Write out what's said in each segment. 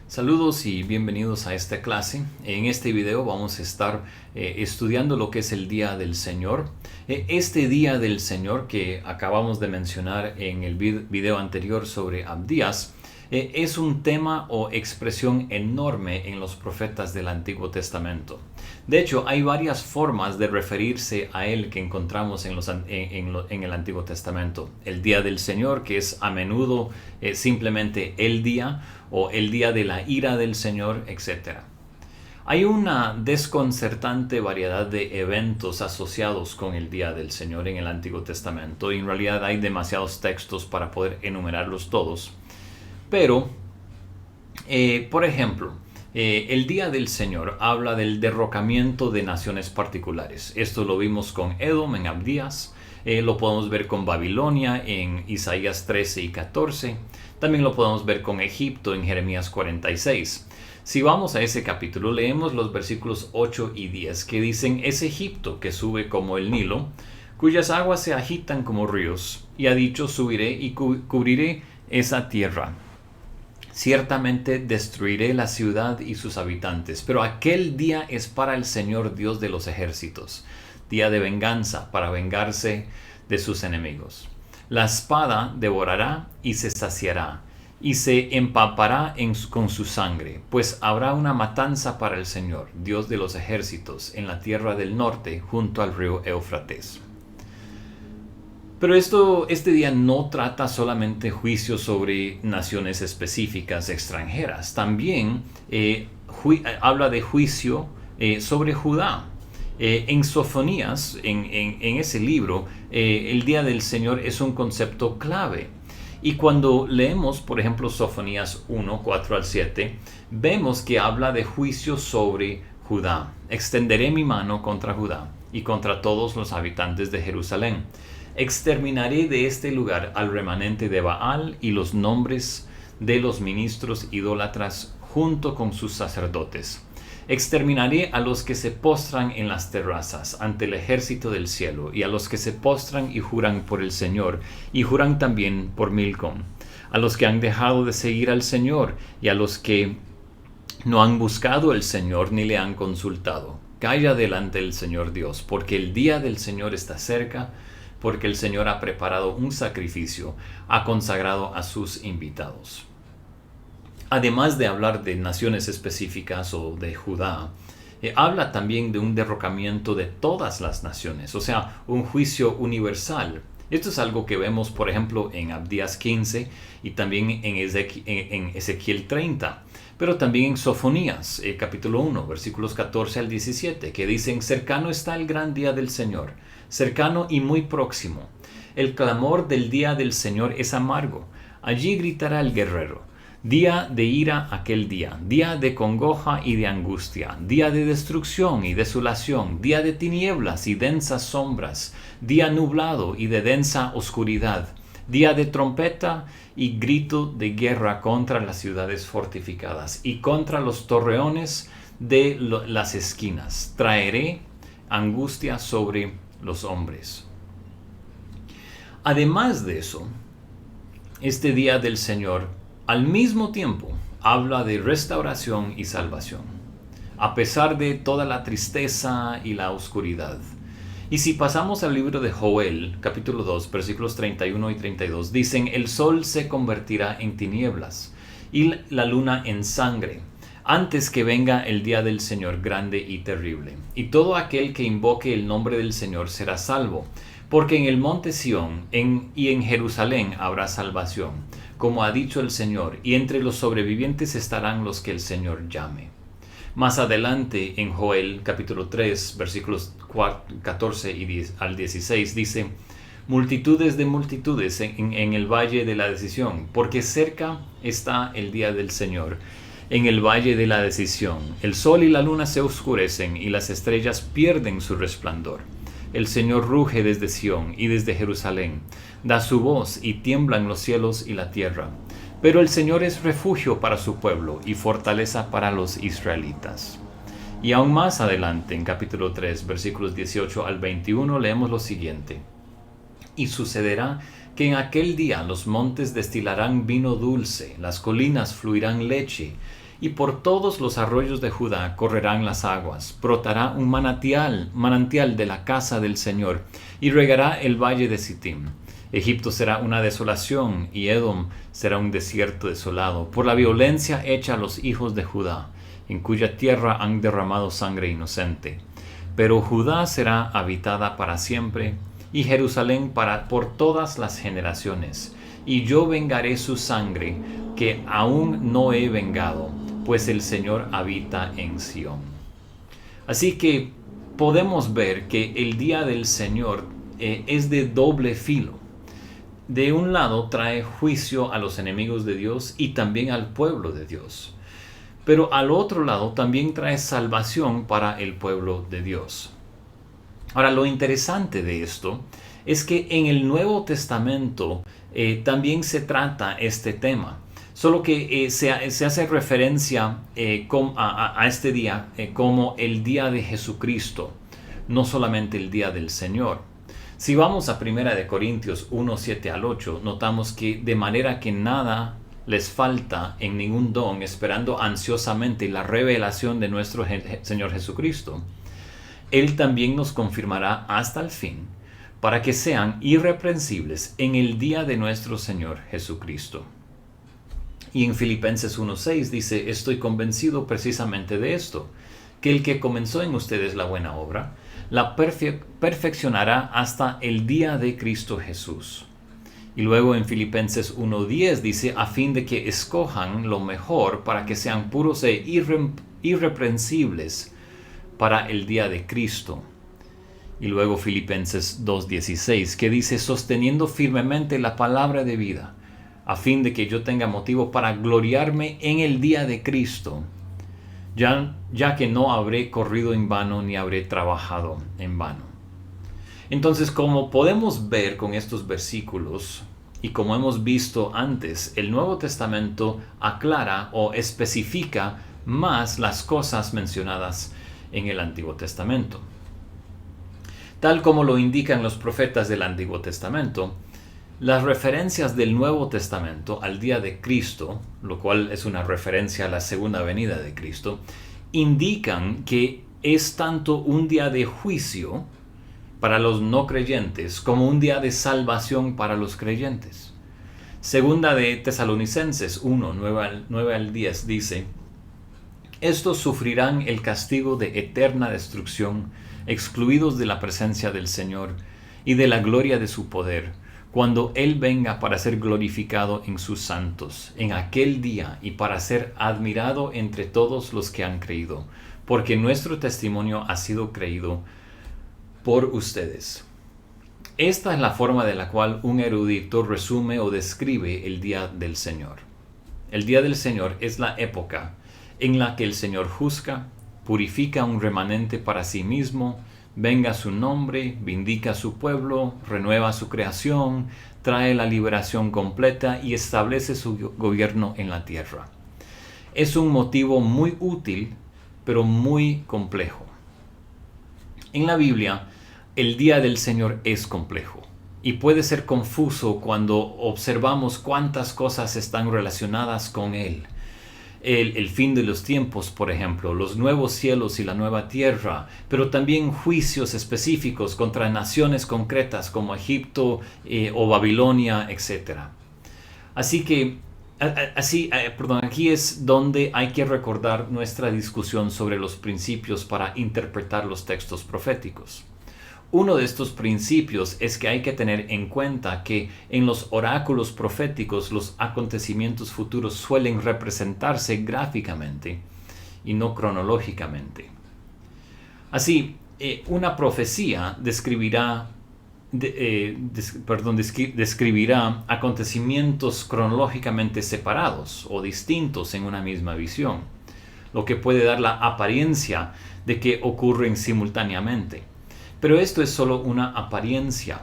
Saludos y bienvenidos a esta clase. En este video vamos a estar estudiando lo que es el Día del Señor. Este Día del Señor que acabamos de mencionar en el video anterior sobre Abdías es un tema o expresión enorme en los profetas del Antiguo Testamento. De hecho, hay varias formas de referirse a él que encontramos en el Antiguo Testamento. El Día del Señor, que es a menudo simplemente el día, o el día de la ira del Señor, etc. Hay una desconcertante variedad de eventos asociados con el Día del Señor en el Antiguo Testamento, y en realidad hay demasiados textos para poder enumerarlos todos. Pero, por ejemplo, el Día del Señor habla del derrocamiento de naciones particulares. Esto lo vimos con Edom en Abdías, lo podemos ver con Babilonia en Isaías 13 y 14, también lo podemos ver con Egipto en Jeremías 46. Si vamos a ese capítulo, leemos los versículos 8 y 10 que dicen: es Egipto que sube como el Nilo, cuyas aguas se agitan como ríos, y ha dicho: subiré y cubriré esa tierra. Ciertamente destruiré la ciudad y sus habitantes, pero aquel día es para el Señor Dios de los ejércitos, día de venganza para vengarse de sus enemigos. La espada devorará y se saciará, y se empapará con su sangre, pues habrá una matanza para el Señor, Dios de los ejércitos, en la tierra del norte, junto al río Éufrates. Pero este día no trata solamente juicios sobre naciones específicas extranjeras. También habla de juicio sobre Judá. En Sofonías, en ese libro, el Día del Señor es un concepto clave. Y cuando leemos, por ejemplo, Sofonías 1, 4 al 7, vemos que habla de juicio sobre Judá. Extenderé mi mano contra Judá y contra todos los habitantes de Jerusalén. Exterminaré de este lugar al remanente de Baal y los nombres de los ministros idólatras junto con sus sacerdotes. Exterminaré a los que se postran en las terrazas ante el ejército del cielo, y a los que se postran y juran por el Señor, y juran también por Milcom, a los que han dejado de seguir al Señor, y a los que no han buscado al Señor ni le han consultado. Calla delante del Señor Dios, porque el día del Señor está cerca, porque el Señor ha preparado un sacrificio, ha consagrado a sus invitados. Además de hablar de naciones específicas o de Judá, habla también de un derrocamiento de todas las naciones, o sea, un juicio universal. Esto es algo que vemos, por ejemplo, en Abdías 15 y también en Ezequiel 30, pero también en Sofonías, capítulo 1, versículos 14 al 17, que dicen: cercano está el gran día del Señor, cercano y muy próximo. El clamor del día del Señor es amargo. Allí gritará el guerrero. Día de ira aquel día, día de congoja y de angustia, día de destrucción y desolación, día de tinieblas y densas sombras, día nublado y de densa oscuridad, día de trompeta y grito de guerra contra las ciudades fortificadas y contra los torreones de las esquinas. Traeré angustia sobre los hombres. Además de eso, este día del Señor al mismo tiempo habla de restauración y salvación, a pesar de toda la tristeza y la oscuridad. Y si pasamos al libro de Joel, capítulo 2, versículos 31 y 32, dicen: el sol se convertirá en tinieblas y la luna en sangre, antes que venga el día del Señor grande y terrible. Y todo aquel que invoque el nombre del Señor será salvo, porque en el monte Sión y en Jerusalén habrá salvación, como ha dicho el Señor, y entre los sobrevivientes estarán los que el Señor llame. Más adelante, en Joel capítulo 3, versículos 14 al 16, dice: multitudes de multitudes en el valle de la decisión, porque cerca está el día del Señor. En el valle de la decisión, el sol y la luna se oscurecen y las estrellas pierden su resplandor. El Señor ruge desde Sión y desde Jerusalén, da su voz y tiemblan los cielos y la tierra. Pero el Señor es refugio para su pueblo y fortaleza para los israelitas. Y aún más adelante, en capítulo 3, versículos 18 al 21, leemos lo siguiente: y sucederá que en aquel día los montes destilarán vino dulce, las colinas fluirán leche, y por todos los arroyos de Judá correrán las aguas, brotará un manantial de la casa del Señor, y regará el valle de Sittim. Egipto será una desolación, y Edom será un desierto desolado, por la violencia hecha a los hijos de Judá, en cuya tierra han derramado sangre inocente. Pero Judá será habitada para siempre, y Jerusalén por todas las generaciones. Y yo vengaré su sangre, que aún no he vengado, pues el Señor habita en Sión. Así que podemos ver que el día del Señor es de doble filo. De un lado trae juicio a los enemigos de Dios y también al pueblo de Dios. Pero al otro lado también trae salvación para el pueblo de Dios. Ahora, lo interesante de esto es que en el Nuevo Testamento también se trata este tema. Solo que se hace referencia a este día como el día de Jesucristo, no solamente el día del Señor. Si vamos a 1 Corintios 1, 7 al 8, notamos que de manera que nada les falta en ningún don, esperando ansiosamente la revelación de nuestro Señor Jesucristo, Él también nos confirmará hasta el fin, para que sean irreprensibles en el día de nuestro Señor Jesucristo. Y en Filipenses 1:6 dice, estoy convencido precisamente de esto, que el que comenzó en ustedes la buena obra, la perfeccionará hasta el día de Cristo Jesús. Y luego en Filipenses 1:10 dice, a fin de que escojan lo mejor para que sean puros e irreprensibles para el día de Cristo. Y luego Filipenses 2:16, que dice, sosteniendo firmemente la palabra de vida, a fin de que yo tenga motivo para gloriarme en el día de Cristo, ya que no habré corrido en vano ni habré trabajado en vano. Entonces, como podemos ver con estos versículos, y como hemos visto antes, el Nuevo Testamento aclara o especifica más las cosas mencionadas en el Antiguo Testamento. Tal como lo indican los profetas del Antiguo Testamento, las referencias del Nuevo Testamento al día de Cristo, lo cual es una referencia a la segunda venida de Cristo, indican que es tanto un día de juicio para los no creyentes como un día de salvación para los creyentes. Segunda de Tesalonicenses 1, 9 al 10 dice, estos sufrirán el castigo de eterna destrucción, excluidos de la presencia del Señor y de la gloria de su poder, cuando Él venga para ser glorificado en sus santos, en aquel día y para ser admirado entre todos los que han creído, porque nuestro testimonio ha sido creído por ustedes. Esta es la forma de la cual un erudito resume o describe el día del Señor. El día del Señor es la época en la que el Señor juzga, purifica un remanente para sí mismo, venga su nombre, vindica su pueblo, renueva su creación, trae la liberación completa y establece su gobierno en la tierra. Es un motivo muy útil, pero muy complejo. En la Biblia, el día del Señor es complejo y puede ser confuso cuando observamos cuántas cosas están relacionadas con Él. El fin de los tiempos, por ejemplo, los nuevos cielos y la nueva tierra, pero también juicios específicos contra naciones concretas como Egipto o Babilonia, etc. Así que, aquí es donde hay que recordar nuestra discusión sobre los principios para interpretar los textos proféticos. Uno de estos principios es que hay que tener en cuenta que en los oráculos proféticos los acontecimientos futuros suelen representarse gráficamente y no cronológicamente. Así, una profecía describirá acontecimientos cronológicamente separados o distintos en una misma visión, lo que puede dar la apariencia de que ocurren simultáneamente. Pero esto es solo una apariencia.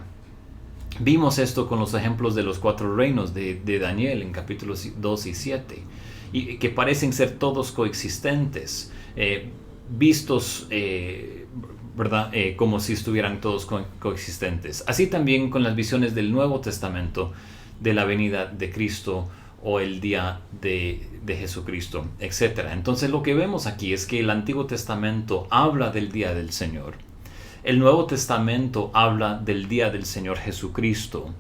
Vimos esto con los ejemplos de los 4 reinos de Daniel en capítulos 2 y 7, y que parecen ser todos coexistentes, vistos como si estuvieran todos coexistentes. Así también con las visiones del Nuevo Testamento de la venida de Cristo o el día de Jesucristo, etc. Entonces lo que vemos aquí es que el Antiguo Testamento habla del día del Señor. El Nuevo Testamento habla del día del Señor Jesucristo.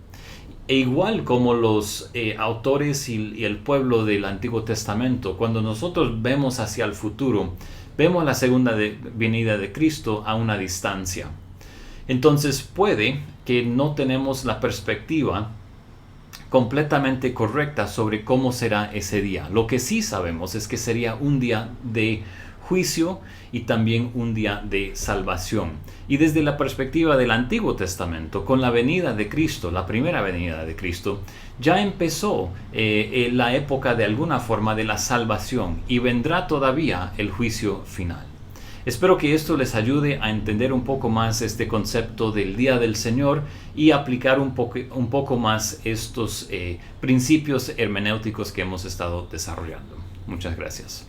E igual como los autores y el pueblo del Antiguo Testamento, cuando nosotros vemos hacia el futuro, vemos la segunda venida de Cristo a una distancia. Entonces puede que no tenemos la perspectiva completamente correcta sobre cómo será ese día. Lo que sí sabemos es que sería un día de juicio y también un día de salvación. Y desde la perspectiva del Antiguo Testamento, con la venida de Cristo, la primera venida de Cristo, ya empezó la época de alguna forma de la salvación y vendrá todavía el juicio final. Espero que esto les ayude a entender un poco más este concepto del Día del Señor y aplicar un poco más estos principios hermenéuticos que hemos estado desarrollando. Muchas gracias.